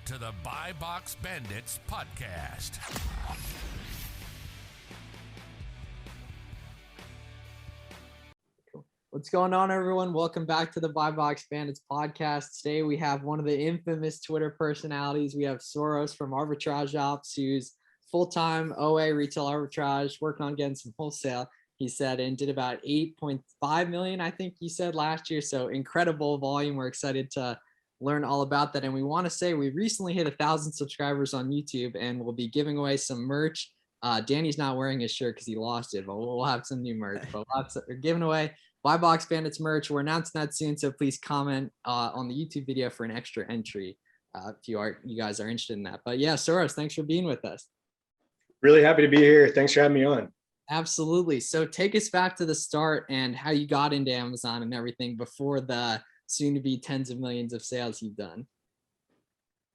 to the Buy Box Bandits podcast. What's going on, everyone? Welcome back to the Buy Box Bandits podcast. Today we have one of the infamous Twitter personalities. We have Soros from Arbitrage Ops, who's full-time OA retail arbitrage, working on getting some wholesale, he said, and did about 8.5 million, I think he said, last year. So incredible volume. We're excited to learn all about that. And we want to say we recently hit 1,000 subscribers on YouTube, and we'll be giving away some merch. Danny's not wearing his shirt because he lost it, but we'll have some new merch. But we're giving away Buy Box Bandits merch. We're announcing that soon, so please comment on the YouTube video for an extra entry if you guys are interested in that. But yeah, Soros, thanks for being with us. Really happy to be here. Thanks for having me on. Absolutely. So take us back to the start and how you got into Amazon and everything before the soon-to-be tens of millions of sales you've done.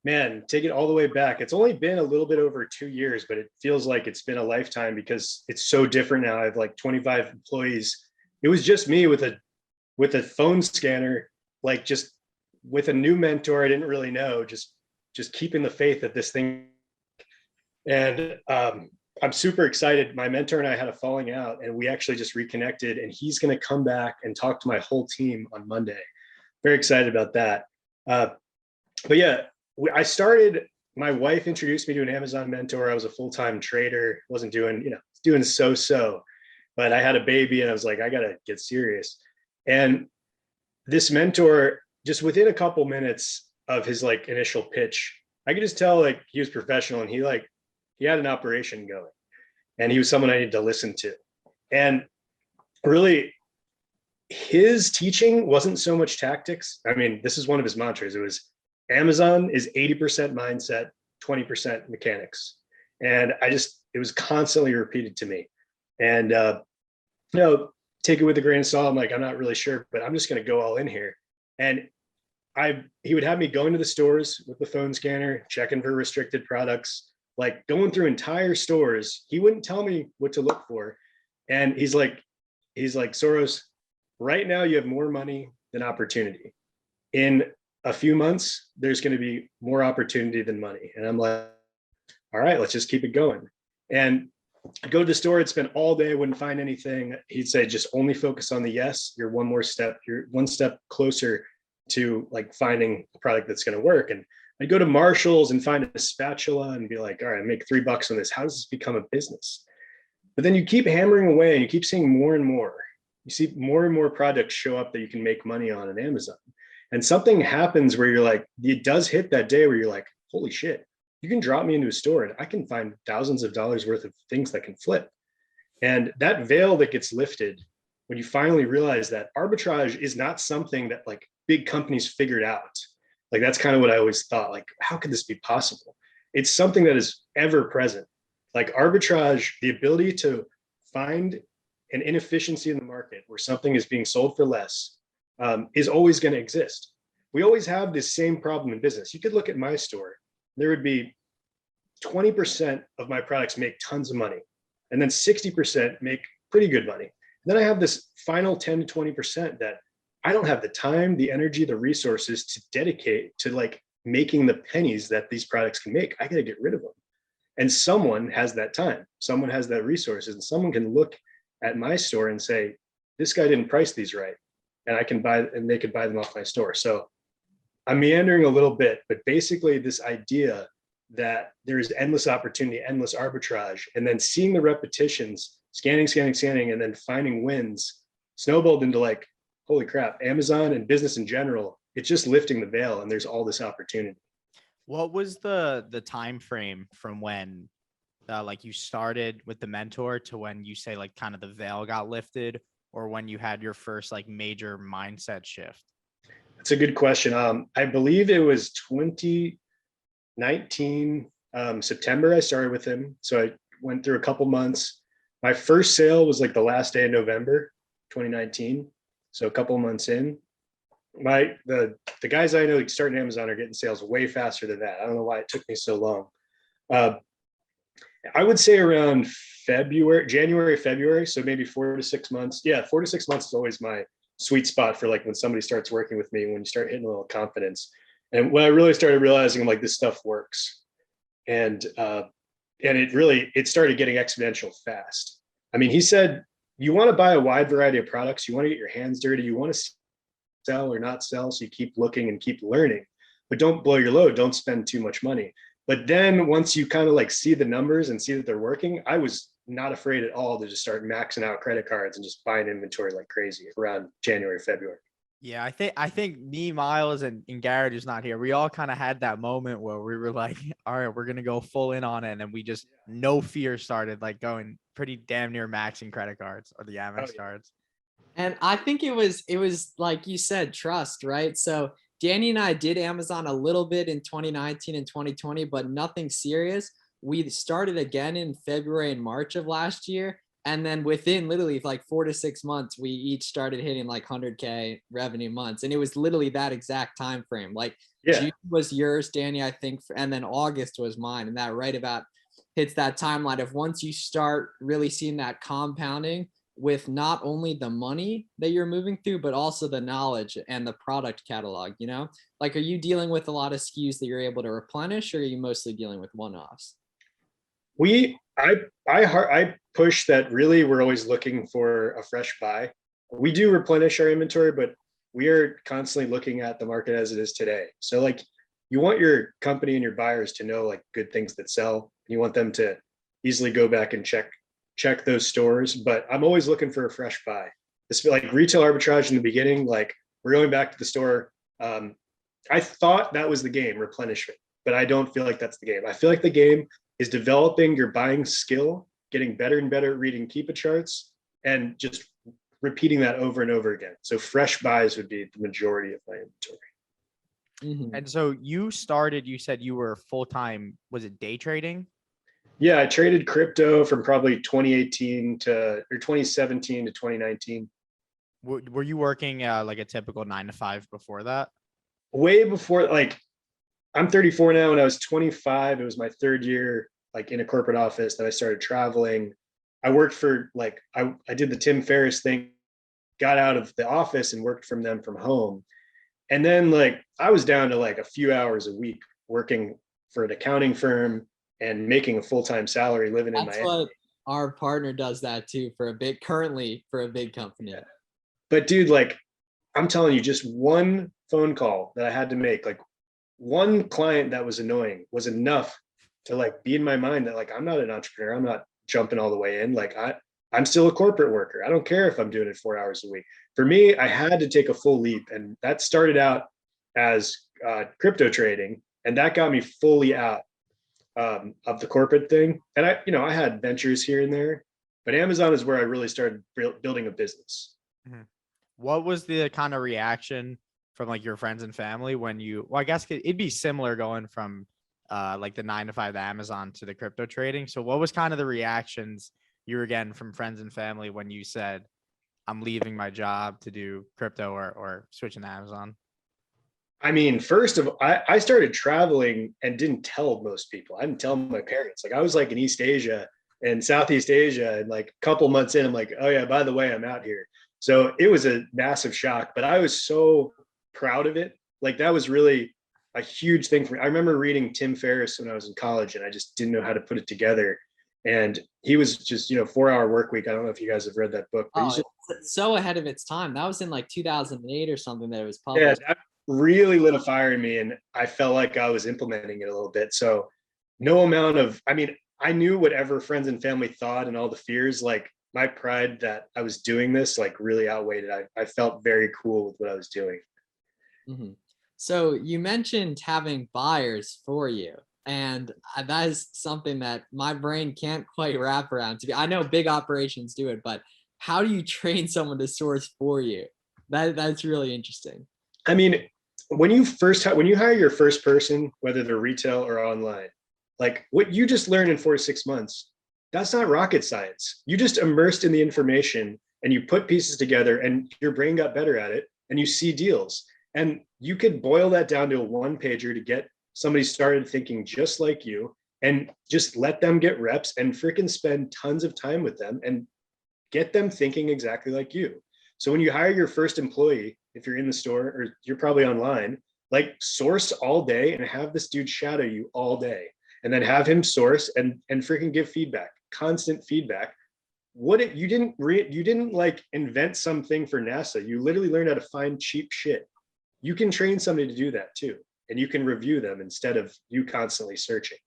Man, take it all the way back. It's only been a little bit over 2 years, but it feels like it's been a lifetime because it's so different now. I have like 25 employees. It was just me with a phone scanner, like just with a new mentor I didn't really know, just keeping the faith that this thing. And I'm super excited. My mentor and I had a falling out, and we actually just reconnected, and he's going to come back and talk to my whole team on Monday. Very excited about that. But yeah, I started, my wife introduced me to an Amazon mentor. I was a full-time trader, wasn't doing, doing so, but I had a baby and I was like, I got to get serious. And this mentor, just within a couple minutes of his like initial pitch, I could just tell like he was professional, and he had an operation going, and he was someone I needed to listen to. And really, his teaching wasn't so much tactics. I mean, this is one of his mantras. It was Amazon is 80% mindset, 20% mechanics. And it was constantly repeated to me. And, take it with a grain of salt. I'm like, I'm not really sure, but I'm just going to go all in here. And he would have me going to the stores with the phone scanner, checking for restricted products, like going through entire stores. He wouldn't tell me what to look for. And he's like, Soros, right now you have more money than opportunity. In a few months, there's going to be more opportunity than money. And I'm like, all right, let's just keep it going. And I'd go to the store, I'd spend all day, wouldn't find anything. He'd say, just only focus on the yes. You're one step closer to like finding a product that's going to work. And I'd go to Marshall's and find a spatula and be like, all right, I make $3 on this. How does this become a business? But then you keep hammering away and you keep seeing more and more. You see more and more products show up that you can make money on Amazon. And something happens where you're like, it does hit that day where you're like, holy shit, you can drop me into a store and I can find thousands of dollars worth of things that can flip. And that veil that gets lifted when you finally realize that arbitrage is not something that like big companies figured out. Like, that's kind of what I always thought, like, how could this be possible? It's something that is ever present. Like arbitrage, the ability to find an inefficiency in the market where something is being sold for less is always going to exist. We always have this same problem in business. You could look at my store. There would be 20% of my products make tons of money, and then 60% make pretty good money. And then I have this final 10 to 20% that I don't have the time, the energy, the resources to dedicate to like making the pennies that these products can make. I got to get rid of them. And someone has that time, someone has that resources, and someone can look at my store and say, this guy didn't price these right, and they could buy them off my store. So I'm meandering a little bit, but basically this idea that there is endless opportunity, endless arbitrage, and then seeing the repetitions, scanning, and then finding wins snowballed into like, holy crap, Amazon and business in general, it's just lifting the veil and there's all this opportunity. What was the time frame from when like you started with the mentor to when you say like kind of the veil got lifted, or when you had your first like major mindset shift? That's a good question. I believe it was 2019 September I started with him. So I went through a couple months. My first sale was like the last day of November 2019. So a couple months in. The guys I know starting Amazon are getting sales way faster than that. I don't know why it took me so long. I would say around January, February. So maybe 4 to 6 months. Yeah, 4 to 6 months is always my sweet spot for like when somebody starts working with me, when you start hitting a little confidence. And when I really started realizing, I'm like, this stuff works. And it started getting exponential fast. I mean, he said, you want to buy a wide variety of products. You want to get your hands dirty. You want to sell or not sell. So you keep looking and keep learning, but don't blow your load. Don't spend too much money. But then once you kind of like see the numbers and see that they're working, I was not afraid at all to just start maxing out credit cards and just buying inventory like crazy around January, February. Yeah, I think me, Miles, and Garrett, who's not here, we all kind of had that moment where we were like, all right, we're gonna go full in on it. And we just no fear started like going pretty damn near maxing credit cards or the Amex cards. And I think it was like you said, trust, right? So Danny and I did Amazon a little bit in 2019 and 2020, but nothing serious. We started again in February and March of last year. And then within literally like 4 to 6 months, we each started hitting like 100K revenue months. And it was literally that exact time frame. Like June was yours, Danny, I think, and then August was mine. And that right about hits that timeline of once you start really seeing that compounding with not only the money that you're moving through, but also the knowledge and the product catalog, you know? Like, are you dealing with a lot of SKUs that you're able to replenish, or are you mostly dealing with one-offs? I push that really we're always looking for a fresh buy. We do replenish our inventory, but we are constantly looking at the market as it is today. So like you want your company and your buyers to know like good things that sell. You want them to easily go back and check those stores, but I'm always looking for a fresh buy. It's like retail arbitrage in the beginning, like we're going back to the store. I thought that was the game, replenishment, but I don't feel like that's the game. I feel like the game is developing your buying skill, getting better and better at reading Keepa charts, and just repeating that over and over again. So fresh buys would be the majority of my inventory. And so you said you were full-time, was it day trading? Yeah, I traded crypto from probably 2017 to 2019. Were you working like a typical 9 to 5 before that? Way before, like I'm 34 now. When I was 25, it was my third year like in a corporate office that I started traveling. I worked for like, I did the Tim Ferriss thing, got out of the office and worked from home. And then like, I was down to like a few hours a week working for an accounting firm and making a full-time salary living in Miami. That's what our partner does that too currently for a big company. Yeah. But dude, like I'm telling you, just one phone call that I had to make, like one client that was annoying was enough to like be in my mind that like, I'm not an entrepreneur. I'm not jumping all the way in. Like I'm still a corporate worker. I don't care if I'm doing it 4 hours a week. For me, I had to take a full leap. And that started out as crypto trading. And that got me fully out of the corporate thing. And I had ventures here and there, but Amazon is where I really started building a business. What was the kind of reaction from like your friends and family when I guess it'd be similar going from like the 9 to 5 to Amazon to the crypto trading. So what was kind of the reactions you were getting from friends and family when you said, I'm leaving my job to do crypto or switching to Amazon? I mean, first of all, I started traveling and didn't tell most people. I didn't tell my parents. Like I was like in East Asia and Southeast Asia, and like a couple months in, I'm like, oh yeah, by the way, I'm out here. So it was a massive shock, but I was so proud of it. Like that was really a huge thing for me. I remember reading Tim Ferriss when I was in college, and I just didn't know how to put it together. And he was just, 4-hour work week. I don't know if you guys have read that book, but he's just so ahead of its time. That was in like 2008 or something that it was published. Yeah, that really lit a fire in me, and I felt like I was implementing it a little bit. So no amount of, I knew whatever friends and family thought and all the fears, like my pride that I was doing this, like really outweighed it. I felt very cool with what I was doing. So you mentioned having buyers for you, and that is something that my brain can't quite wrap around. I know big operations do it, but how do you train someone to source for you? That's really interesting. I mean, when you hire your first person, whether they're retail or online, like what you just learned in 4 to 6 months, that's not rocket science. You just immersed in the information and you put pieces together and your brain got better at it and you see deals. And you could boil that down to a one-pager to get somebody started thinking just like you, and just let them get reps and freaking spend tons of time with them and get them thinking exactly like you. So when you hire your first employee, if you're in the store or you're probably online, Like source all day and have this dude shadow you all day, and then have him source and freaking give feedback, constant feedback. You didn't like invent something for NASA. You literally learned how to find cheap shit. You can train somebody to do that too, and you can review them instead of you constantly searching.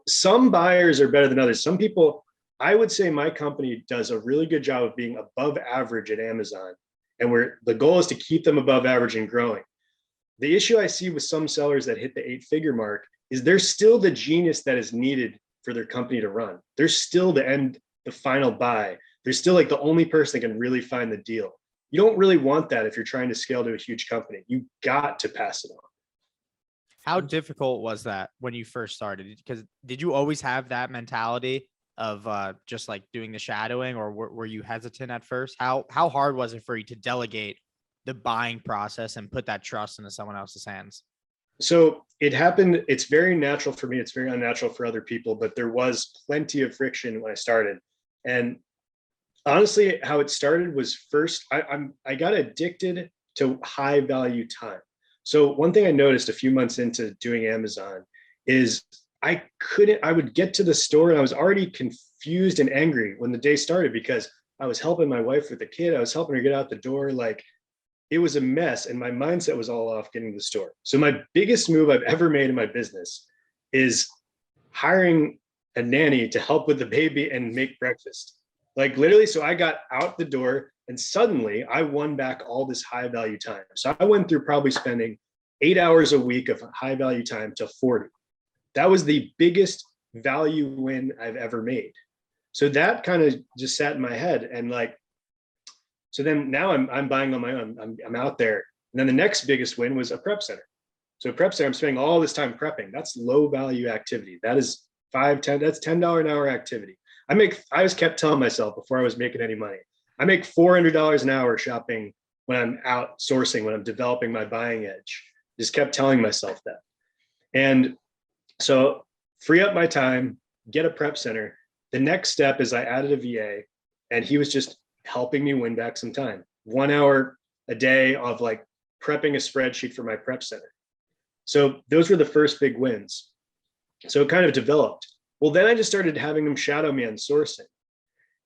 Some buyers are better than others. Some people, I would say my company does a really good job of being above average at Amazon, and the goal is to keep them above average and growing. The issue I see with some sellers that hit the 8-figure mark is they're still the genius that is needed for their company to run. They're still the final buy. They're still like the only person that can really find the deal. You don't really want that if you're trying to scale to a huge company. You got to pass it on. How difficult was that when you first started? Because did you always have that mentality of just like doing the shadowing, or were you hesitant at first? How hard was it for you to delegate the buying process and put that trust into someone else's hands? So it happened. It's very natural for me. It's very unnatural for other people, but there was plenty of friction when I started. And honestly, how it started was first, I got addicted to high value time. So one thing I noticed a few months into doing Amazon is I would get to the store and I was already confused and angry when the day started, because I was helping my wife with the kid. I was helping her get out the door. Like, it was a mess, and my mindset was all off getting to the store. So my biggest move I've ever made in my business is hiring a nanny to help with the baby and make breakfast. Like literally, so I got out the door and suddenly I won back all this high value time. So I went through probably spending 8 hours a week of high value time to 40. That was the biggest value win I've ever made. So that kind of just sat in my head, and like, so then now I'm buying on my own. I'm out there. And then the next biggest win was a prep center. So a prep center, I'm spending all this time prepping. That's low value activity. That is that's $10 an hour activity. I was kept telling myself before I was making any money, I make $400 an hour shopping when I'm out sourcing, when I'm developing my buying edge. Just kept telling myself that. And so free up my time, get a prep center. The next step is I added a VA, and he was just helping me win back some time. 1 hour a day of like prepping a spreadsheet for my prep center. So those were the first big wins. So it kind of developed. Well, then I just started having them shadow me on sourcing,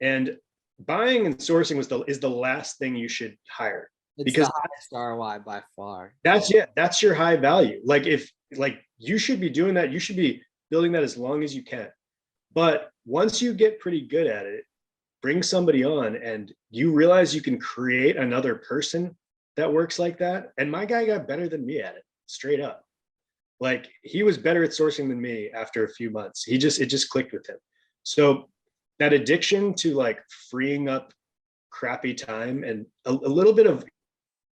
and buying and sourcing is the last thing you should hire. It's because the highest ROI by far. That's your high value. Like you should be doing that. You should be building that as long as you can. But once you get pretty good at it, bring somebody on and you realize you can create another person that works like that. And my guy got better than me at it, straight up. Like, he was better at sourcing than me after a few months. It just clicked with him. So that addiction to like freeing up crappy time, and a little bit of,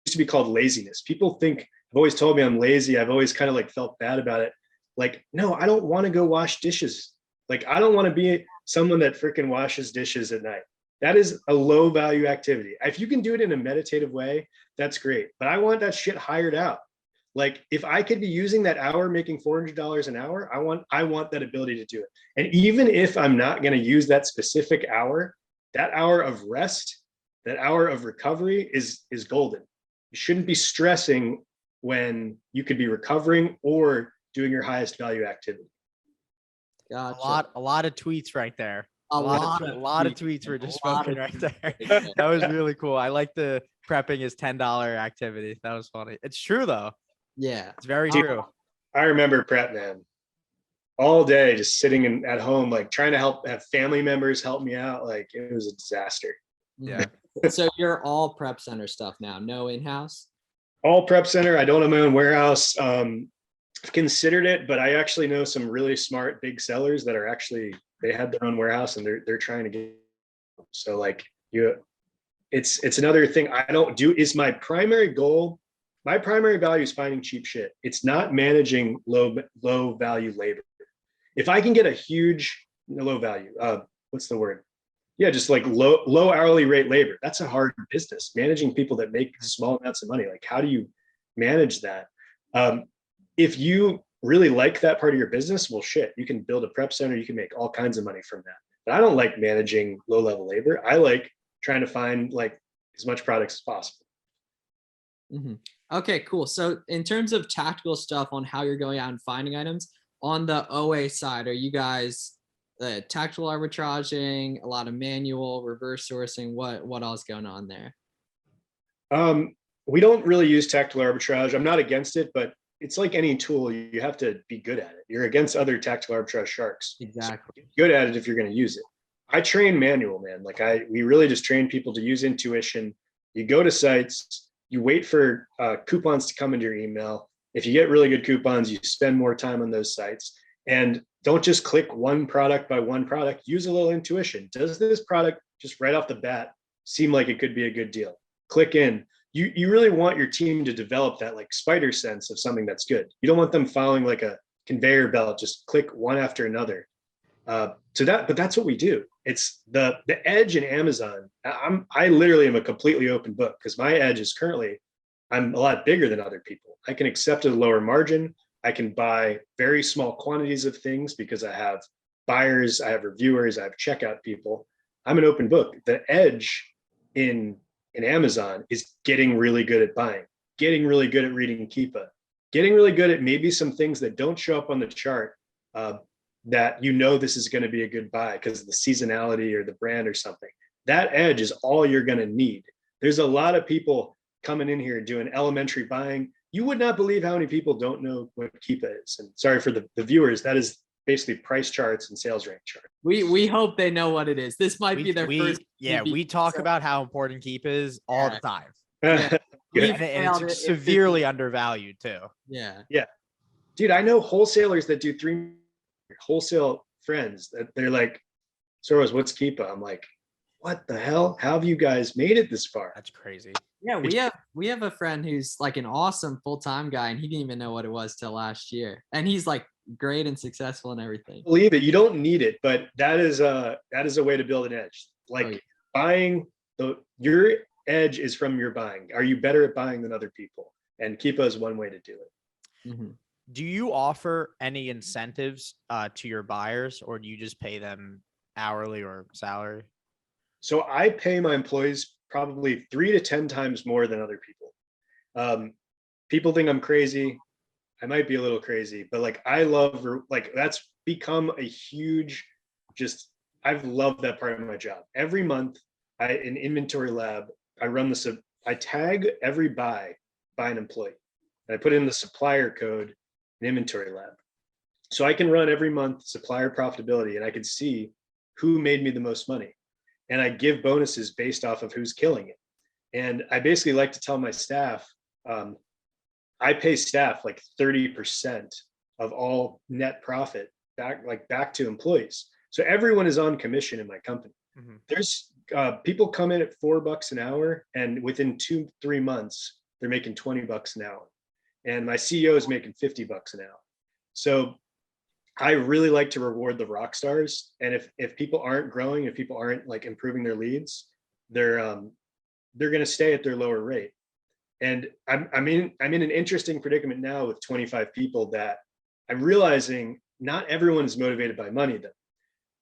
used to be called laziness. People think, have always told me I'm lazy. I've always kind of like felt bad about it. Like, no, I don't want to go wash dishes. Like, I don't want to be someone that freaking washes dishes at night. That is a low value activity. If you can do it in a meditative way, that's great. But I want that shit hired out. Like, if I could be using that hour making $400 an hour, I want that ability to do it. And even if I'm not going to use that specific hour, that hour of rest, that hour of recovery is golden. You shouldn't be stressing when you could be recovering or doing your highest value activity. Gotcha. A lot of tweets right there. A lot of tweets were just spoken right there. That was really cool. I like the prepping is $10 activity. That was funny. It's true though. Yeah, It's very true. I remember prep, man, all day just sitting at home, like trying to have family members help me out. Like, it was a disaster. Yeah. So you're all prep center stuff now, no in-house? All prep center. I don't have my own warehouse. I've considered it, but I actually know some really smart big sellers that are they had their own warehouse and they're trying to get. So like it's another thing I don't do. Is my primary goal. My primary value is finding cheap shit. It's not managing low value labor. If I can get a huge low value, what's the word? Yeah, just like low hourly rate labor. That's a hard business. Managing people that make small amounts of money. Like, how do you manage that? If you really like that part of your business, well, shit, you can build a prep center. You can make all kinds of money from that. But I don't like managing low level labor. I like trying to find like as much products as possible. Mm-hmm. Okay, cool. So in terms of tactical stuff on how you're going out and finding items, on the OA side, are you guys tactical arbitraging, a lot of manual, reverse sourcing? What else going on there? We don't really use tactical arbitrage. I'm not against it, but it's like any tool, you have to be good at it. You're against other tactical arbitrage sharks. Exactly. So good at it if you're going to use it. I train manual, man. Like we really just train people to use intuition. You go to sites, you wait for coupons to come into your email. If you get really good coupons, you spend more time on those sites. And don't just click one product by one product. Use a little intuition. Does this product just right off the bat seem like it could be a good deal? Click in. You really want your team to develop that like spider sense of something that's good. You don't want them following like a conveyor belt, just click one after another. But that's what we do. It's the edge in Amazon. I literally am a completely open book because my edge is currently, I'm a lot bigger than other people. I can accept a lower margin. I can buy very small quantities of things because I have buyers, I have reviewers, I have checkout people. I'm an open book. The edge in Amazon is getting really good at buying, getting really good at reading Keepa, getting really good at maybe some things that don't show up on the chart that this is going to be a good buy because of the seasonality or the brand or something. That edge is all you're going to need. There's a lot of people coming in here doing elementary buying. You would not believe how many people don't know what Keepa is. And sorry for the viewers, that is basically price charts and sales rank charts. We hope they know what it is. This might be their first. Yeah, we talk about how important Keepa is all the time. Yeah. And it's severely undervalued too. Yeah. Yeah. Dude, I know wholesalers that do 3 wholesale friends that they're like, Soros, what's Keepa? I'm like, what the hell? How have you guys made it this far? That's crazy. Yeah, we have a friend who's like an awesome full-time guy, and he didn't even know what it was till last year. And he's like great and successful and everything. Believe it, you don't need it, but that is a way to build an edge. Like buying, your edge is from your buying. Are you better at buying than other people? And Keepa is one way to do it. Mm-hmm. Do you offer any incentives to your buyers, or do you just pay them hourly or salary? So I pay my employees probably 3 to 10 times more than other people. People think I'm crazy. I might be a little crazy, but like I love, like that's become a huge, I've loved that part of my job. Every month, in inventory lab, I run I tag every buy by an employee. And I put in the supplier code in inventory lab. So I can run every month supplier profitability and I can see who made me the most money. And I give bonuses based off of who's killing it. And I basically like to tell my staff, I pay staff like 30% of all net profit back to employees. So everyone is on commission in my company. Mm-hmm. There's people come in at $4 an hour, and within 2-3 months, they're making $20 an hour. And my CEO is making $50 an hour. So I really like to reward the rock stars. And if people aren't growing, if people aren't like improving their leads, they're going to stay at their lower rate. And I'm in an interesting predicament now with 25 people that I'm realizing not everyone is motivated by money though.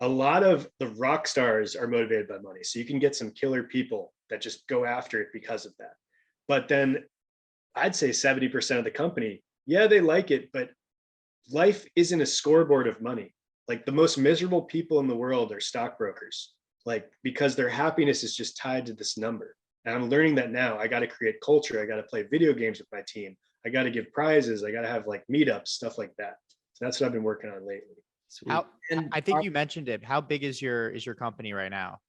A lot of the rock stars are motivated by money. So you can get some killer people that just go after it because of that. But then I'd say 70% of the company, yeah, they like it, but life isn't a scoreboard of money. Like the most miserable people in the world are stockbrokers, like because their happiness is just tied to this number. And I'm learning that now. I got to create culture. I got to play video games with my team. I got to give prizes. I got to have like meetups, stuff like that. So that's what I've been working on lately. Sweet. I think you mentioned it. How big is your company right now?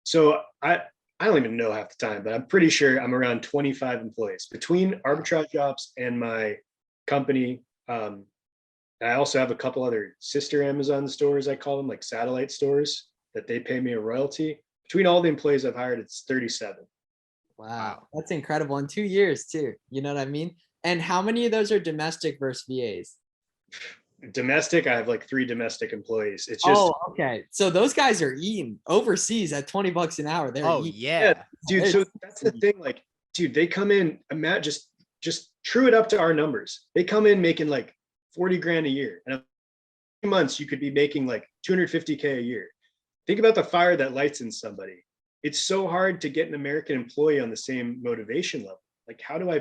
So I don't even know half the time, but I'm pretty sure I'm around 25 employees between Arbitrage Ops and my company. I also have a couple other sister Amazon stores, I call them, like satellite stores, that they pay me a royalty. Between all the employees I've hired, it's 37. Wow. That's incredible. In 2 years too. You know what I mean? And how many of those are domestic versus VAs? Domestic, I have like 3 domestic employees. It's just okay. So those guys are eating overseas at $20 an hour. They're eating. Yeah, dude. So that's the thing. Like, dude, they come in, just true it up to our numbers. They come in making like 40 grand a year. And in 2 months, you could be making like 250K a year. Think about the fire that lights in somebody. It's so hard to get an American employee on the same motivation level. Like, how do I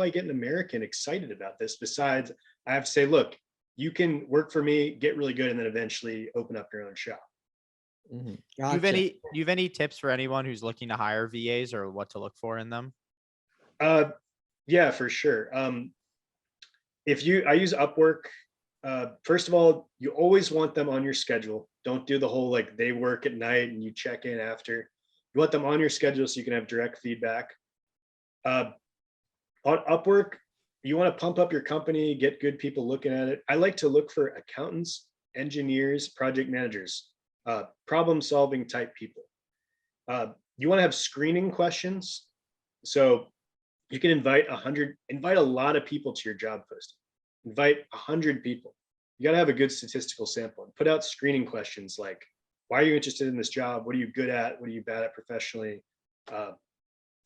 get an American excited about this? Besides, I have to say, look, you can work for me, get really good, and then eventually open up your own shop. Mhm. Do you have any tips for anyone who's looking to hire VAs or what to look for in them? Yeah, for sure. I use Upwork. First of all, you always want them on your schedule. Don't do the whole like they work at night and you check in after. You want them on your schedule so you can have direct feedback. On Upwork, you want to pump up your company, get good people looking at it. I like to look for accountants, engineers, project managers, problem solving type people. You want to have screening questions. So you can invite a lot of people to your job posting. Invite 100 people. You got to have a good statistical sample and put out screening questions like, why are you interested in this job? What are you good at? What are you bad at professionally?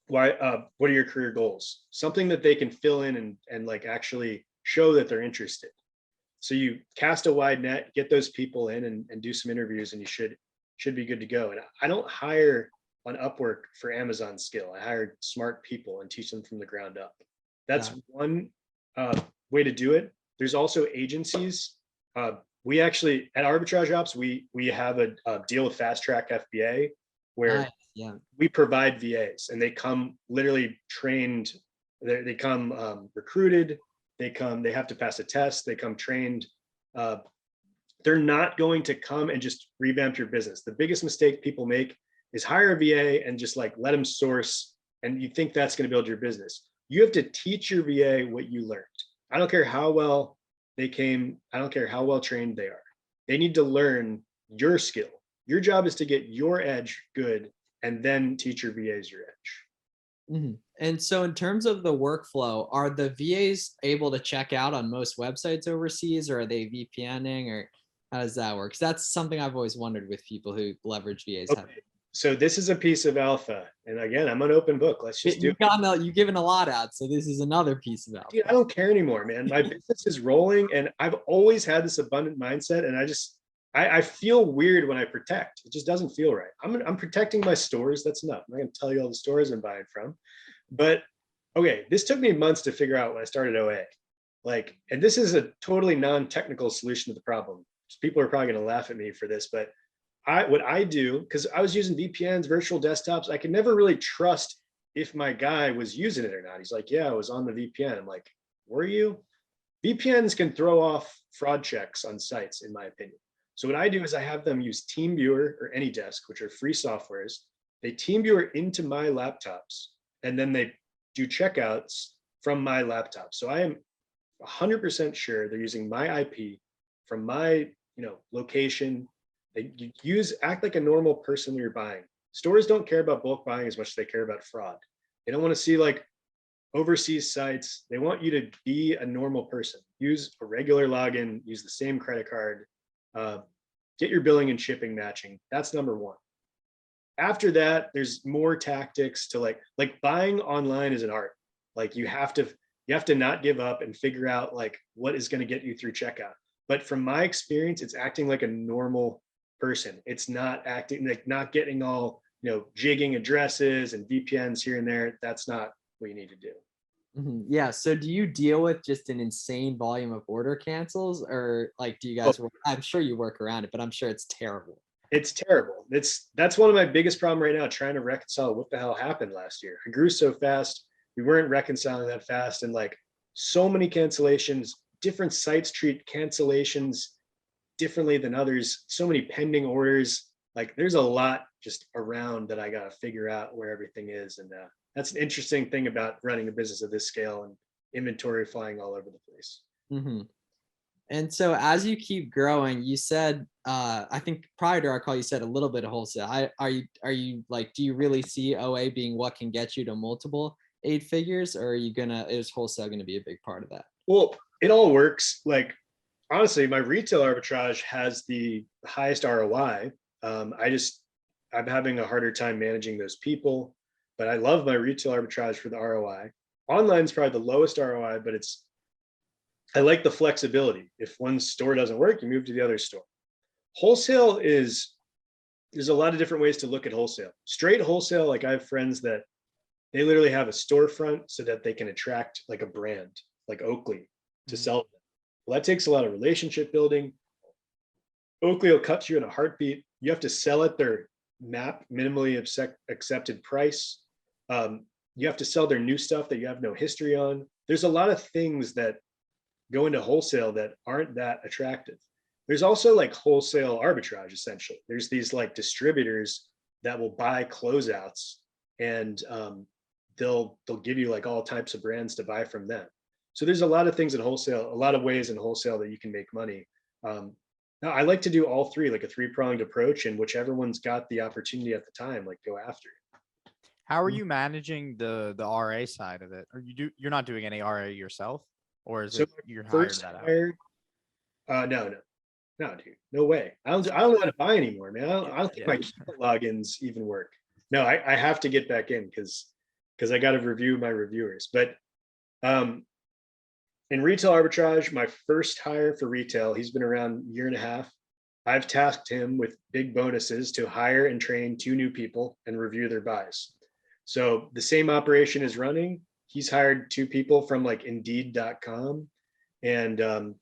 What are your career goals? Something that they can fill in and like actually show that they're interested. So you cast a wide net, get those people in and do some interviews, and you should be good to go. And I don't hire on Upwork for Amazon skill. I hire smart people and teach them from the ground up. That's one way to do it. There's also agencies. We actually at Arbitrage Ops, we have a deal with Fast Track FBA where we provide VAs and they come literally trained. They come recruited. They have to pass a test. They come trained. They're not going to come and just revamp your business. The biggest mistake people make is hire a VA and just like let them source, and you think that's going to build your business. You have to teach your VA what you learned. I don't care how well they came. I don't care how well trained they are. They need to learn your skill. Your job is to get your edge good and then teach your VAs your edge. Mm-hmm. And so in terms of the workflow, are the VAs able to check out on most websites overseas, or are they VPNing, or how does that work? 'Cause that's something I've always wondered with people who leverage VAs. Okay. So this is a piece of alpha. And again, I'm an open book. Let's just do it. You've given a lot out. So this is another piece of alpha. Dude, I don't care anymore, man. My business is rolling and I've always had this abundant mindset. And I feel weird when I protect. It just doesn't feel right. I'm protecting my stores. That's enough. I'm not going to tell you all the stores I'm buying from. But okay, this took me months to figure out when I started OA. Like, and this is a totally non-technical solution to the problem. People are probably going to laugh at me for this, but what I do, because I was using VPNs, virtual desktops, I could never really trust if my guy was using it or not. He's like, yeah, I was on the VPN. I'm like, were you? VPNs can throw off fraud checks on sites, in my opinion. So what I do is I have them use TeamViewer or AnyDesk, which are free softwares. They TeamViewer into my laptops, and then they do checkouts from my laptop. So I am 100% sure they're using my IP from my location. They act like a normal person when you're buying. Stores don't care about bulk buying as much as they care about fraud. They don't want to see like overseas sites. They want you to be a normal person. Use a regular login, use the same credit card, get your billing and shipping matching. That's number one. After that, there's more tactics to like buying online is an art. Like you have to not give up and figure out like what is going to get you through checkout. But from my experience, it's acting like a normal person. It's not acting like not getting all, jigging addresses and VPNs here and there. That's not what you need to do. Mm-hmm. Yeah. So do you deal with just an insane volume of order cancels, or like, do you guys work? I'm sure you work around it, but I'm sure it's terrible. It's terrible. That's one of my biggest problem right now, trying to reconcile what the hell happened last year. I grew so fast. We weren't reconciling that fast. And like so many cancellations, different sites treat cancellations differently than others. So many pending orders. Like there's a lot just around that I got to figure out where everything is. And that's an interesting thing about running a business of this scale and inventory flying all over the place. Mm-hmm. And so as you keep growing, you said, I think prior to our call, you said a little bit of wholesale. Are you like, do you really see OA being what can get you to multiple 8 figures, or is wholesale going to be a big part of that? Well, it all works. Like, honestly, my retail arbitrage has the highest ROI. I'm having a harder time managing those people, but I love my retail arbitrage for the ROI. Online is probably the lowest ROI, but I like the flexibility. If one store doesn't work, you move to the other store. Wholesale there's a lot of different ways to look at wholesale. Straight wholesale, like I have friends that They literally have a storefront so that they can attract like a brand like Oakley to sell them. Well, that takes a lot of relationship building. Oakley will cut you in a heartbeat. You have to sell at their map minimally accepted price. You have to sell their new stuff that you have no history on. There's a lot of things that go into wholesale that aren't that attractive. There's also like wholesale arbitrage, essentially. There's these like distributors that will buy closeouts, and they'll give you like all types of brands to buy from them. So there's a lot of things in wholesale, a lot of ways in wholesale that you can make money. Now I like to do all three, like a three-pronged approach, and whichever one's got the opportunity at the time, like go after it. How are you managing the RA side of it? Or you're not doing any RA yourself, or is it you're hired that out? No, dude, no way. I don't know how to buy anymore, man. I don't think my Keepa logins even work. No, I have to get back in because I got to review my reviewers. But in retail arbitrage, my first hire for retail, he's been around a year and a half. I've tasked him with big bonuses to hire and train 2 new people and review their buys. So the same operation is running. He's hired 2 people from like Indeed.com, and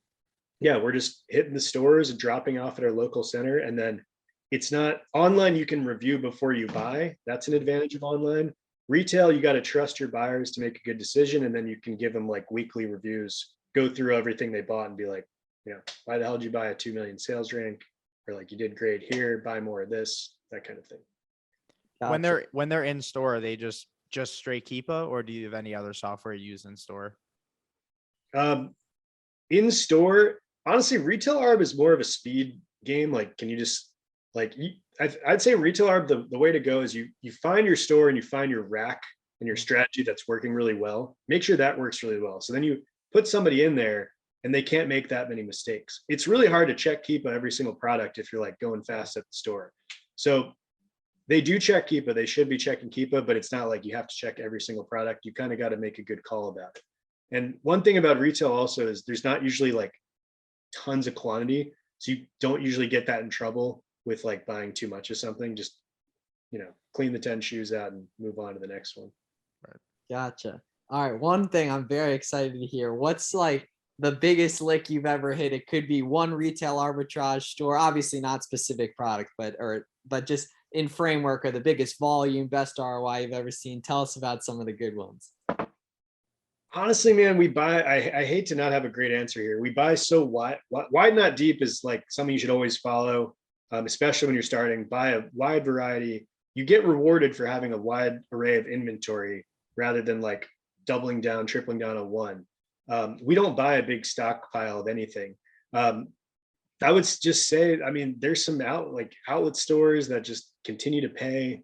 yeah, we're just hitting the stores and dropping off at our local center. And then it's not online. You can review before you buy. That's an advantage of online. Retail, you got to trust your buyers to make a good decision. And then you can give them like weekly reviews, go through everything they bought and be like, you know, why the hell did you buy a 2 million sales rank? Or like, you did great here, buy more of this, that kind of thing. Gotcha. When they're in store, are they just straight Keepa, or do you have any other software you use in store? In store, honestly, retail arb is more of a speed game. Like, can you just like, I'd say retail arb, the way to go is you find your store and you find your rack and your strategy that's working really well. Make sure that works really well. So then you put somebody in there and they can't make that many mistakes. It's really hard to check Keepa every single product if you're like going fast at the store. So they do check Keepa. They should be checking Keepa, but it's not like you have to check every single product. You kind of got to make a good call about it. And one thing about retail also is there's not usually like tons of quantity. So you don't usually get that in trouble with like buying too much of something. Just, you know, clean the 10 shoes out and move on to the next one. Right. Gotcha. All right. One thing I'm very excited to hear. What's like the biggest lick you've ever hit? It could be one retail arbitrage store, obviously not specific product, but just in framework, or the biggest volume, best ROI you've ever seen. Tell us about some of the good ones. Honestly, man, we buy, I hate to not have a great answer here. We buy so wide, not deep is like something you should always follow, especially when you're starting. Buy a wide variety. You get rewarded for having a wide array of inventory rather than like doubling down, tripling down on one. We don't buy a big stockpile of anything. I would just say, I mean, there's some outlet stores that just continue to pay.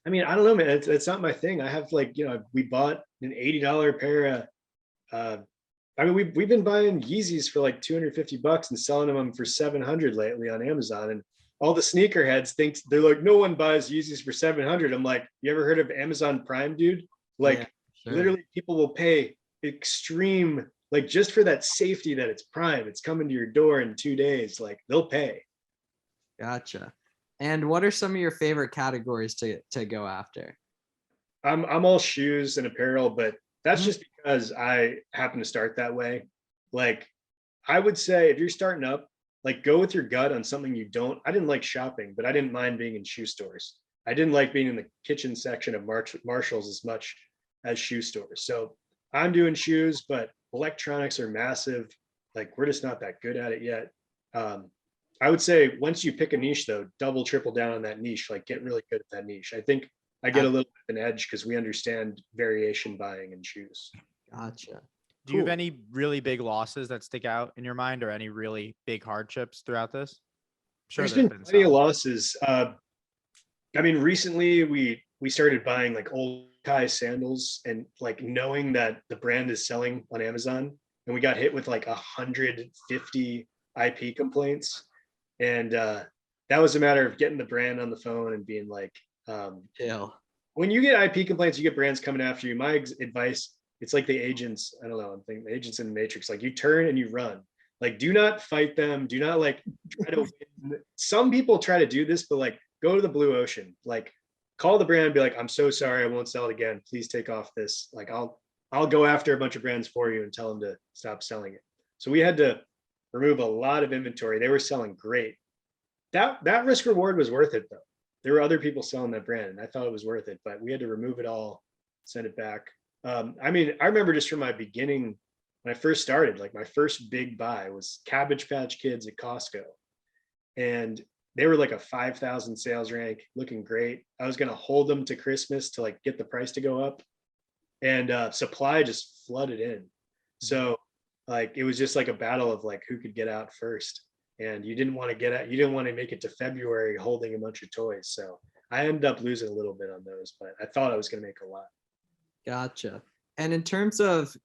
I mean, I don't know, man. It's not my thing. I have like, you know, we bought an $80 pair of, I mean, we've been buying Yeezys for like $250 and selling them for $700 lately on Amazon. And all the sneakerheads think, they're like, no one buys Yeezys for $700. I'm like, you ever heard of Amazon Prime, dude? Like, yeah, sure. Literally people will pay extreme, like just for that safety that it's Prime, it's coming to your door in 2 days. Like they'll pay. Gotcha. And what are some of your favorite categories to go after? I'm all shoes and apparel, but that's just because I happen to start that way. Like, I would say if you're starting up, like go with your gut on something you don't. I didn't like shopping, but I didn't mind being in shoe stores. I didn't like being in the kitchen section of Marshalls as much as shoe stores. So I'm doing shoes, but electronics are massive. Like we're just not that good at it yet. I would say once you pick a niche though, double, triple down on that niche, like get really good at that niche. I think I get a little bit of an edge because we understand variation buying in shoes. Gotcha. Do you have any really big losses that stick out in your mind, or any really big hardships throughout this? Sure, there's been plenty of losses. I mean, recently we started buying like old Kai sandals, and like knowing that the brand is selling on Amazon, and we got hit with like 150 IP complaints. And that was a matter of getting the brand on the phone and being like, when you get IP complaints, you get brands coming after you. My advice, it's like the agents, I don't know, I'm thinking the agents in the Matrix, like you turn and you run. Like, do not fight them. Do not like try to win. Some people try to do this, but like go to the blue ocean. Like call the brand and be like, I'm so sorry, I won't sell it again. Please take off this. Like I'll go after a bunch of brands for you and tell them to stop selling it. So we had to remove a lot of inventory. They were selling great. That risk reward was worth it though. There were other people selling that brand and I thought it was worth it, but we had to remove it all, send it back. I mean, I remember just from my beginning, when I first started, like my first big buy was Cabbage Patch Kids at Costco. And they were like a 5,000 sales rank, looking great. I was going to hold them to Christmas to like get the price to go up. And supply just flooded in. So like, it was just like a battle of like, who could get out first. And you didn't want to make it to February holding a bunch of toys. So I ended up losing a little bit on those, but I thought I was going to make a lot. Gotcha. And in terms of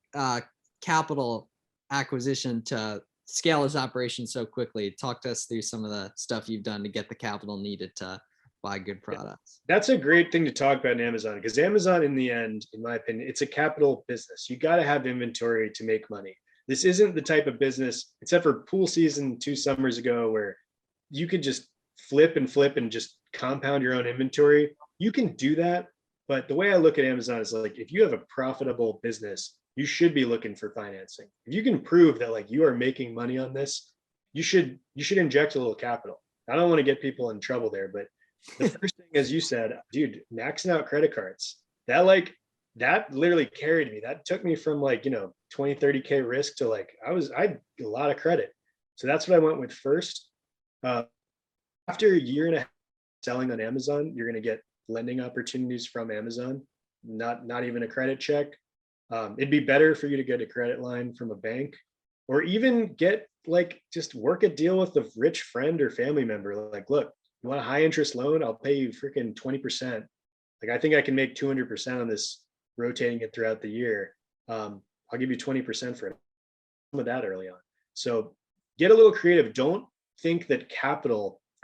capital acquisition to scale this operation so quickly, talk to us through some of the stuff you've done to get the capital needed to buy good products. That's a great thing to talk about in Amazon, because Amazon, in the end, in my opinion, it's a capital business. You got to have inventory to make money. This isn't the type of business, except for pool season 2 summers ago, where you could just flip and just compound your own inventory. You can do that. But the way I look at Amazon is like, if you have a profitable business, you should be looking for financing. If you can prove that like you are making money on this, you should inject a little capital. I don't want to get people in trouble there, but the first thing, as you said, dude, maxing out credit cards, that literally carried me. That took me from like, 20, 30K risk to like, I had a lot of credit. So that's what I went with first. After a year and a half selling on Amazon, you're going to get lending opportunities from Amazon, not even a credit check. It'd be better for you to get a credit line from a bank, or even get like, just work a deal with a rich friend or family member. Like, look, you want a high interest loan? I'll pay you freaking 20%. Like, I think I can make 200% on this, rotating it throughout the year. I'll give you 20% for it. Some of that early on. So get a little creative. Don't think that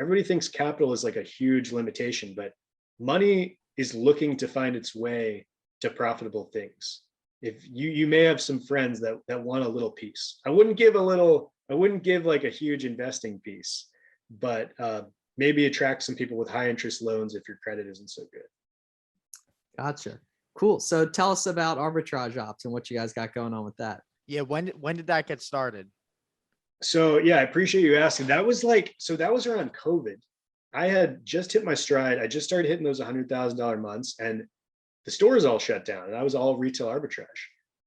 everybody thinks capital is like a huge limitation, but money is looking to find its way to profitable things. If you may have some friends that want a little piece. I wouldn't give like a huge investing piece, but maybe attract some people with high interest loans if your credit isn't so good. Gotcha. Cool. So tell us about Arbitrage Ops and what you guys got going on with that. Yeah. When did that get started? So yeah, I appreciate you asking. That was around COVID. I had just hit my stride. I just started hitting those $100,000 months, and the stores all shut down, and I was all retail arbitrage.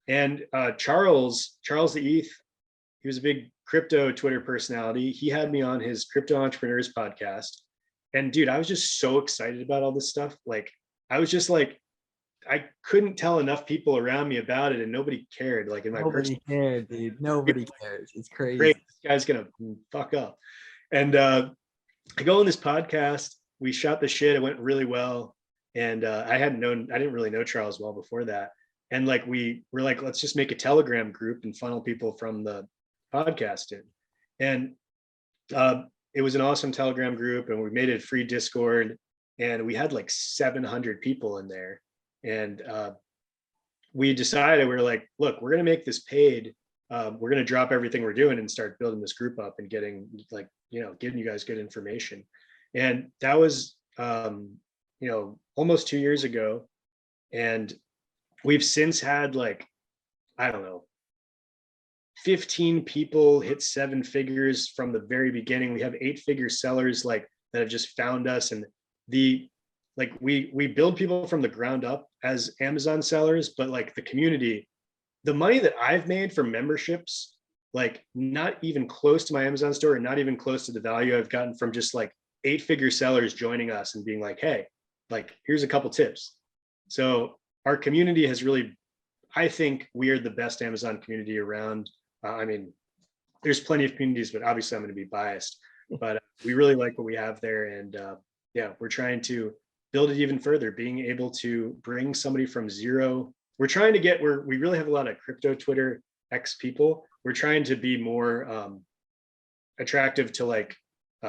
And Charles the ETH, he was a big crypto Twitter personality. He had me on his Crypto Entrepreneurs podcast. And dude, I was just so excited about all this stuff. Like, I was just like, I couldn't tell enough people around me about it, and nobody cared. Like, in my Nobody cared, dude. Nobody cares. It's crazy. Great, this guy's gonna fuck up. And I go on this podcast. We shot the shit. It went really well. And I didn't really know Charles well before that. And like, we're like, let's just make a Telegram group and funnel people from the podcast in. And it was an awesome Telegram group, and we made it free Discord, and we had like 700 people in there. And we decided, we were like, look, we're going to make this paid. We're going to drop everything we're doing and start building this group up and getting like, giving you guys good information. And that was, almost 2 years ago. And we've since had like, I don't know, 15 people hit 7 figures from the very beginning. We have 8-figure sellers like that have just found us. And we build people from the ground up as Amazon sellers, but like the community, the money that I've made from memberships, like not even close to my Amazon store, and not even close to the value I've gotten from just like 8-figure sellers joining us and being like, hey, like, here's a couple tips. So our community has really, I think we are the best Amazon community around. I mean, there's plenty of communities, but obviously I'm going to be biased, but we really like what we have there. And yeah, we're trying to build it even further, being able to bring somebody from zero. We're trying to get where we really have a lot of crypto Twitter X people. We're trying to be more attractive to like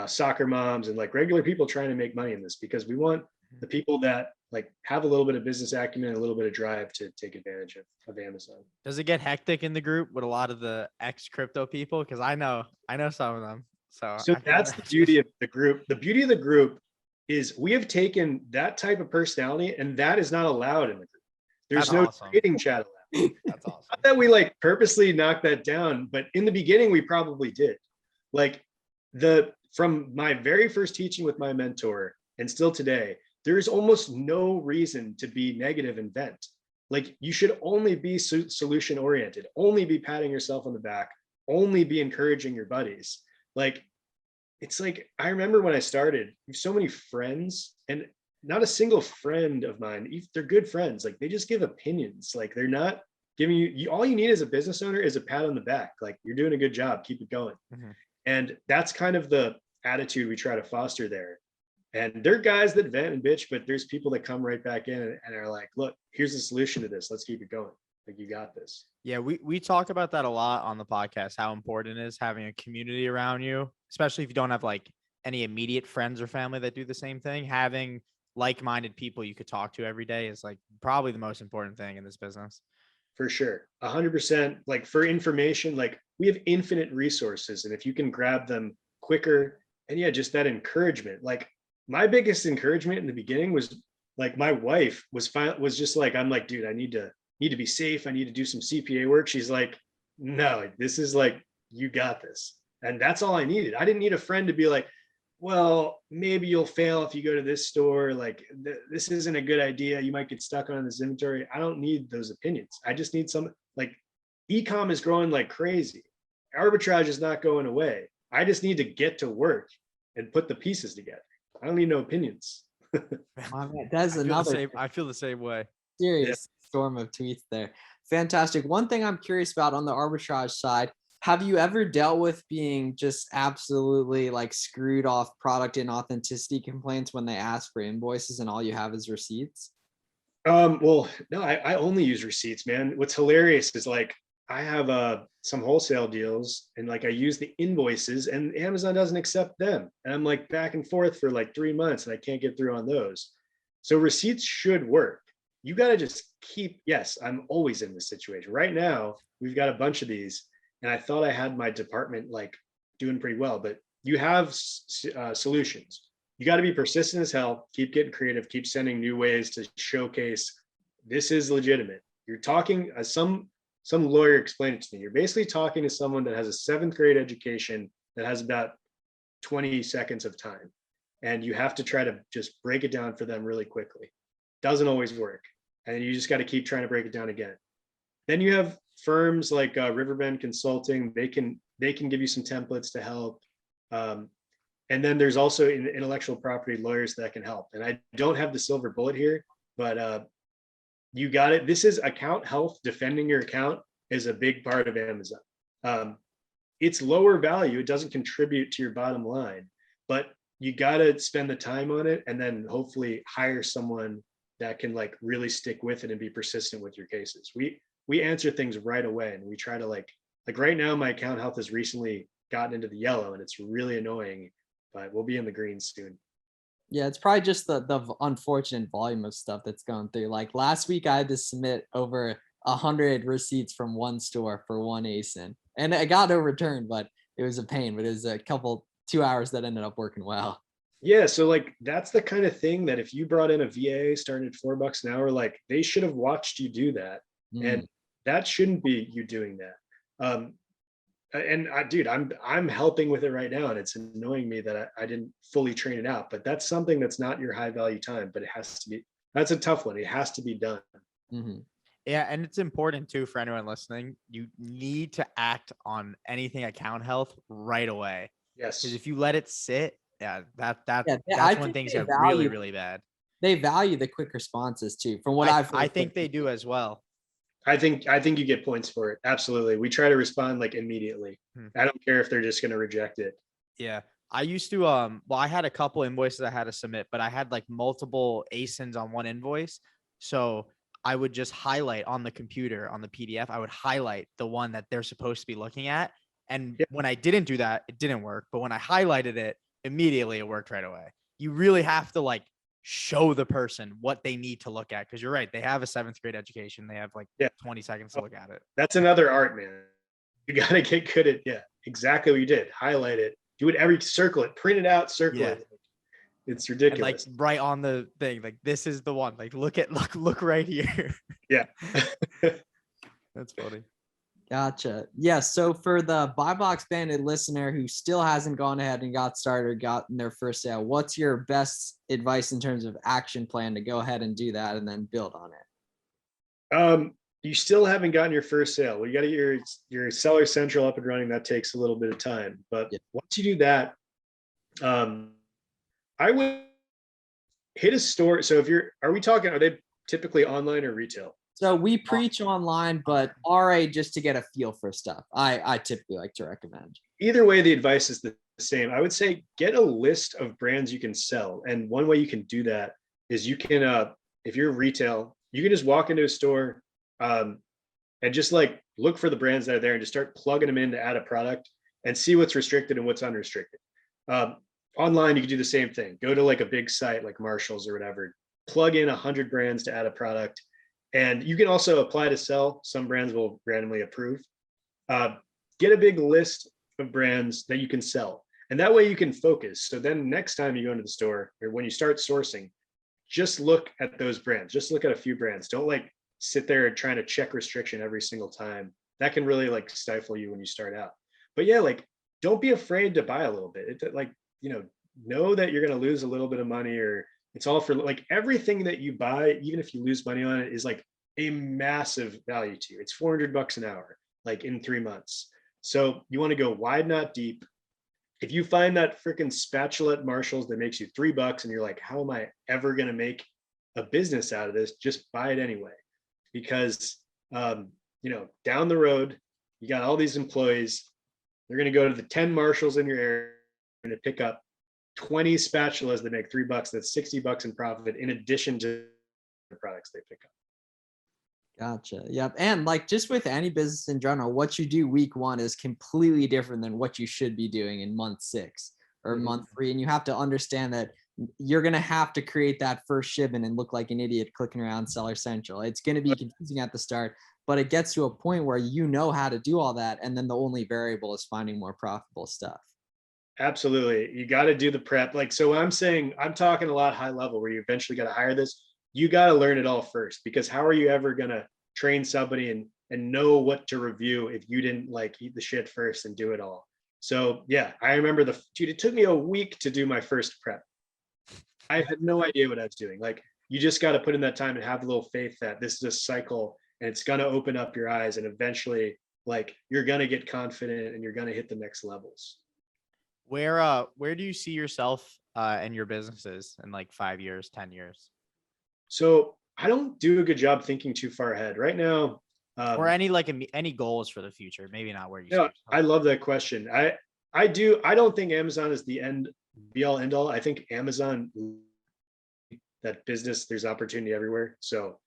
soccer moms and like regular people trying to make money in this, because we want the people that like have a little bit of business acumen and a little bit of drive to take advantage of Amazon. Does it get hectic in the group with a lot of the ex crypto people? Because I know some of them. So that's the beauty of the group. The beauty of the group is we have taken that type of personality, and that is not allowed in the group. There's That's no awesome. trading chat allowed. That's awesome. Not that we like purposely knocked that down, but in the beginning we probably did. Like from my very first teaching with my mentor and still today, there is almost no reason to be negative and vent. Like you should only be solution oriented, only be patting yourself on the back, only be encouraging your buddies. Like, it's like, I remember when I started, so many friends, and not a single friend of mine, they're good friends. Like they just give opinions. Like they're not giving you, all you need as a business owner is a pat on the back. Like you're doing a good job, keep it going. Mm-hmm. And that's kind of the attitude we try to foster there. And there are guys that vent and bitch, but there's people that come right back in and are like, look, here's the solution to this. Let's keep it going. Like you got this. Yeah, we talk about that a lot on the podcast, how important it is having a community around you, especially if you don't have like any immediate friends or family that do the same thing. Having like-minded people you could talk to every day is like probably the most important thing in this business. For sure. 100%. Like for information, like we have infinite resources, and if you can grab them quicker, and yeah, just that encouragement. Like my biggest encouragement in the beginning was like my wife was just like, I'm like, dude, I need to be safe. I need to do some CPA work. She's like, no, this is like, you got this. And that's all I needed. I didn't need a friend to be like, well, maybe you'll fail if you go to this store. Like this isn't a good idea. You might get stuck on this inventory. I don't need those opinions. I just need some, like e-com is growing like crazy. Arbitrage is not going away. I just need to get to work and put the pieces together. I don't need no opinions. That's another. I feel the same way. Serious storm of tweets there. Fantastic. One thing I'm curious about on the arbitrage side, have you ever dealt with being just absolutely like screwed off product inauthenticity complaints when they ask for invoices and all you have is receipts? Well, no, I only use receipts, man. What's hilarious is like I have some wholesale deals, and like I use the invoices, and Amazon doesn't accept them. And I'm like back and forth for like 3 months, and I can't get through on those. So receipts should work. You got to just yes, I'm always in this situation. Right now, we've got a bunch of these, and I thought I had my department like doing pretty well, but you have solutions. You got to be persistent as hell, keep getting creative, keep sending new ways to showcase this is legitimate. You're talking, some lawyer explained it to me. You're basically talking to someone that has a 7th grade education that has about 20 seconds of time. And you have to try to just break it down for them really quickly. Doesn't always work. And you just got to keep trying to break it down again. Then you have firms like Riverbend Consulting. They can give you some templates to help. And then there's also intellectual property lawyers that can help. And I don't have the silver bullet here, but you got it. This is account health. Defending your account is a big part of Amazon. It's lower value. It doesn't contribute to your bottom line, but you got to spend the time on it, and then hopefully hire someone that can like really stick with it and be persistent with your cases. We answer things right away, and we try to like right now, my account health has recently gotten into the yellow, and it's really annoying, but we'll be in the green soon. Yeah, it's probably just the unfortunate volume of stuff that's going through. Like last week, I had to submit over 100 receipts from one store for one ASIN, and it got overturned, but it was a pain. But it was a 2 hours that ended up working well. Yeah, so like that's the kind of thing that if you brought in a VA starting at $4 an hour, like they should have watched you do that, and that shouldn't be you doing that. Dude, I'm helping with it right now, and it's annoying me that I didn't fully train it out. But that's something that's not your high value time, but it has to be. That's a tough one. It has to be done. Mm-hmm. Yeah, and it's important too for anyone listening. You need to act on anything account health right away. Yes, because if you let it sit, that's when things get really, really bad. They value the quick responses too. From what I think they do as well. I think you get points for it. Absolutely. We try to respond like immediately. I don't care if they're just going to reject it. Yeah. I used to, I had a couple invoices I had to submit, but I had like multiple ASINs on one invoice. So I would just highlight on the computer, on the PDF, I would highlight the one that they're supposed to be looking at. And when I didn't do that, it didn't work. But when I highlighted it, immediately it worked right away. You really have to like show the person what they need to look at, because you're right, they have a 7th grade education, they have like 20 seconds to look at it. That's another art, man. You got to get good at exactly what you did. Highlight it, do it, circle it, print it out, circle it. It's And ridiculous. like right on the thing, like this is the one. Like look right here. Yeah. That's funny. Gotcha. Yeah. So for the Buy Box Bandit listener who still hasn't gone ahead and got started or gotten their first sale, what's your best advice in terms of action plan to go ahead and do that and then build on it? You still haven't gotten your first sale. Well, you got to get your Seller Central up and running. That takes a little bit of time, but Yeah. once you do that, I would hit a store. So are they typically online or retail? So we preach online, but RA just to get a feel for stuff. I typically like to recommend. Either way, the advice is the same. I would say get a list of brands you can sell. And one way you can do that is you can, if you're retail, you can just walk into a store and just like look for the brands that are there and just start plugging them in to add a product and see what's restricted and what's unrestricted. Online, you can do the same thing. Go to like a big site like Marshall's or whatever, plug in 100 brands to add a product. And you can also apply to sell. Some brands will randomly approve. Get a big list of brands that you can sell. And that way you can focus. So then next time you go into the store or when you start sourcing, just look at those brands. Just look at a few brands. Don't like sit there and trying to check restriction every single time. That can really like stifle you when you start out. But yeah, like don't be afraid to buy a little bit. Know that you're going to lose a little bit of money, or it's all for like everything that you buy, even if you lose money on it, is like a massive value to you. It's $400 an hour, like in 3 months. So you want to go wide, not deep. If you find that freaking spatula at Marshall's that makes you $3 and you're like, how am I ever going to make a business out of this? Just buy it anyway. Because, down the road, you got all these employees. They're going to go to the 10 Marshalls in your area and pick up 20 spatulas that make $3. That's $60 in profit in addition to the products they pick up. Gotcha. Yep. And like just with any business in general, what you do week 1 is completely different than what you should be doing in month 6 or month 3. And you have to understand that you're going to have to create that first shipment and look like an idiot clicking around Seller Central. It's going to be confusing at the start, but it gets to a point where you know how to do all that. And then the only variable is finding more profitable stuff. Absolutely. You got to do the prep. Like, so I'm saying, I'm talking a lot high level where you eventually got to hire this. You got to learn it all first, because how are you ever going to train somebody and know what to review if you didn't like eat the shit first and do it all? So yeah, I remember it took me a week to do my first prep. I had no idea what I was doing. Like, you just got to put in that time and have a little faith that this is a cycle and it's going to open up your eyes, and eventually like you're going to get confident and you're going to hit the next levels. Where do you see yourself and your businesses in like 5 years, 10 years? So I don't do a good job thinking too far ahead right now. Or any goals for the future? Maybe not where you. Yeah, I love that question. I don't think Amazon is the end be all end all. I think Amazon, that business, there's opportunity everywhere. So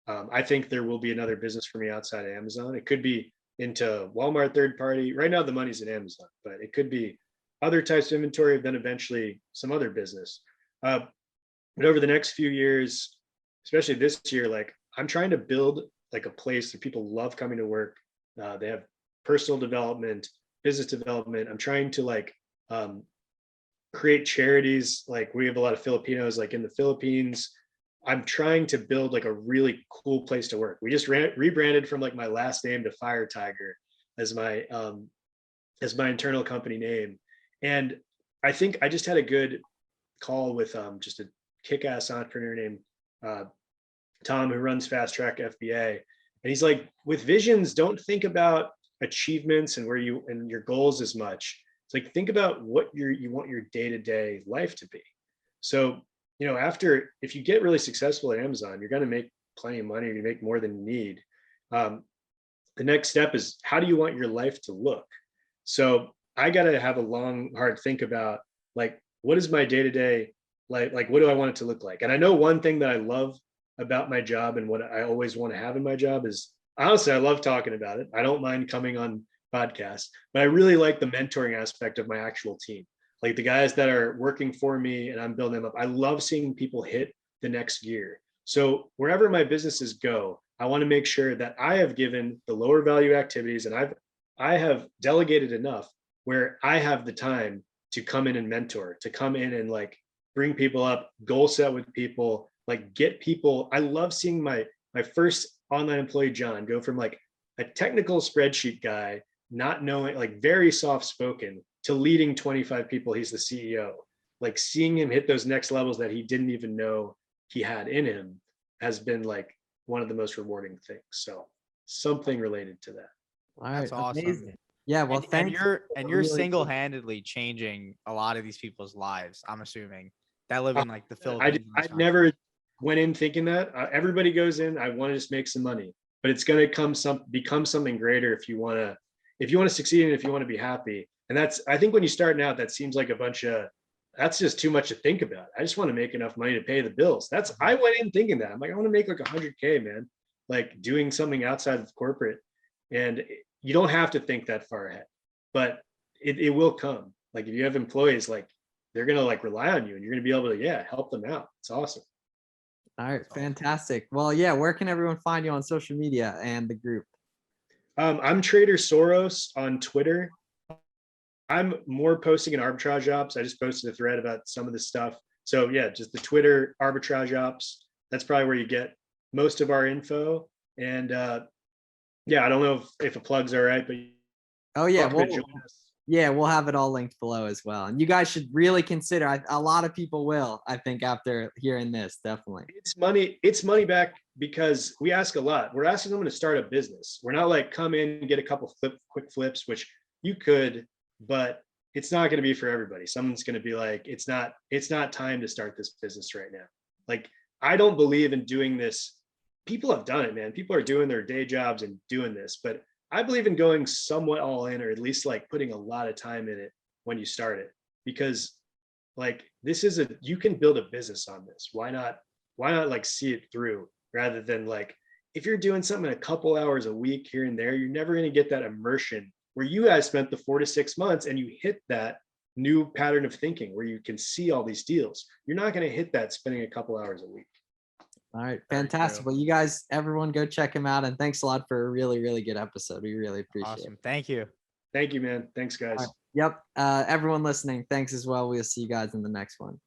I think there will be another business for me outside of Amazon. It could be into Walmart third party. Right now the money's in Amazon, but it could be other types of inventory, then eventually some other business. But over the next few years, especially this year, like I'm trying to build like a place that people love coming to work. They have personal development, business development. I'm trying to like create charities. Like we have a lot of Filipinos like in the Philippines. I'm trying to build like a really cool place to work. We just rebranded from like my last name to Fire Tiger as my internal company name. And I think I just had a good call with just a kick-ass entrepreneur named Tom, who runs Fast Track FBA. And he's like, with visions, don't think about achievements and your goals as much. It's like, think about what you want your day-to-day life to be. So, if you get really successful at Amazon, you're going to make plenty of money. You make more than you need. The next step is, how do you want your life to look? So I got to have a long, hard think about like, what is my day-to-day like, what do I want it to look like? And I know one thing that I love about my job and what I always want to have in my job is, honestly, I love talking about it. I don't mind coming on podcasts, but I really like the mentoring aspect of my actual team. Like the guys that are working for me and I'm building them up. I love seeing people hit the next gear. So wherever my businesses go, I want to make sure that I have given the lower value activities and I have delegated enough where I have the time to come in and mentor, to come in and like bring people up, goal set with people, like get people. I love seeing my first online employee, John, go from like a technical spreadsheet guy, not knowing, like very soft spoken, to leading 25 people. He's the CEO. Like seeing him hit those next levels that he didn't even know he had in him has been like one of the most rewarding things. So something related to that. All right, That's awesome. amazing. Yeah, well, thanks. And you're Really cool. single-handedly changing a lot of these people's lives, I'm assuming, that live in like the Philippines. I never went in thinking that. Everybody goes in, I want to just make some money, but it's going to become something greater if you want to succeed and if you want to be happy. And that's, I think when you're starting out, that seems like that's just too much to think about. I just want to make enough money to pay the bills. I went in thinking that. I'm like, I want to make like 100K, man, like doing something outside of corporate. And you don't have to think that far ahead, but it will come. Like if you have employees, like they're going to like rely on you and you're going to be able to, help them out. It's awesome. All right, fantastic. Well, yeah, where can everyone find you on social media and the group? I'm Trader Soros on Twitter. I'm more posting in Arbitrage Ops. I just posted a thread about some of this stuff. So yeah, just the Twitter Arbitrage Ops. That's probably where you get most of our info. And I don't know if a plug's all right, but oh yeah, we'll have it all linked below as well. And you guys should really consider. A lot of people will, I think, after hearing this, definitely. It's money back because we ask a lot. We're asking someone to start a business. We're not like come in and get a couple quick flips, which you could, but it's not going to be for everybody. Someone's going to be like, it's not time to start this business right now. Like, I don't believe in doing this. People have done it, man. People are doing their day jobs and doing this, but I believe in going somewhat all in, or at least like putting a lot of time in it when you start it, because like you can build a business on this. Why not like see it through rather than like, if you're doing something a couple hours a week here and there, you're never going to get that immersion where you guys spent the 4 to 6 months and you hit that new pattern of thinking where you can see all these deals. You're not going to hit that spending a couple hours a week. All right, fantastic. Well, you guys, everyone go check him out. And thanks a lot for a really, really good episode. We really appreciate it. Thank you. Thank you, man. Thanks, guys. Right. Yep. Everyone listening, thanks as well. We'll see you guys in the next one.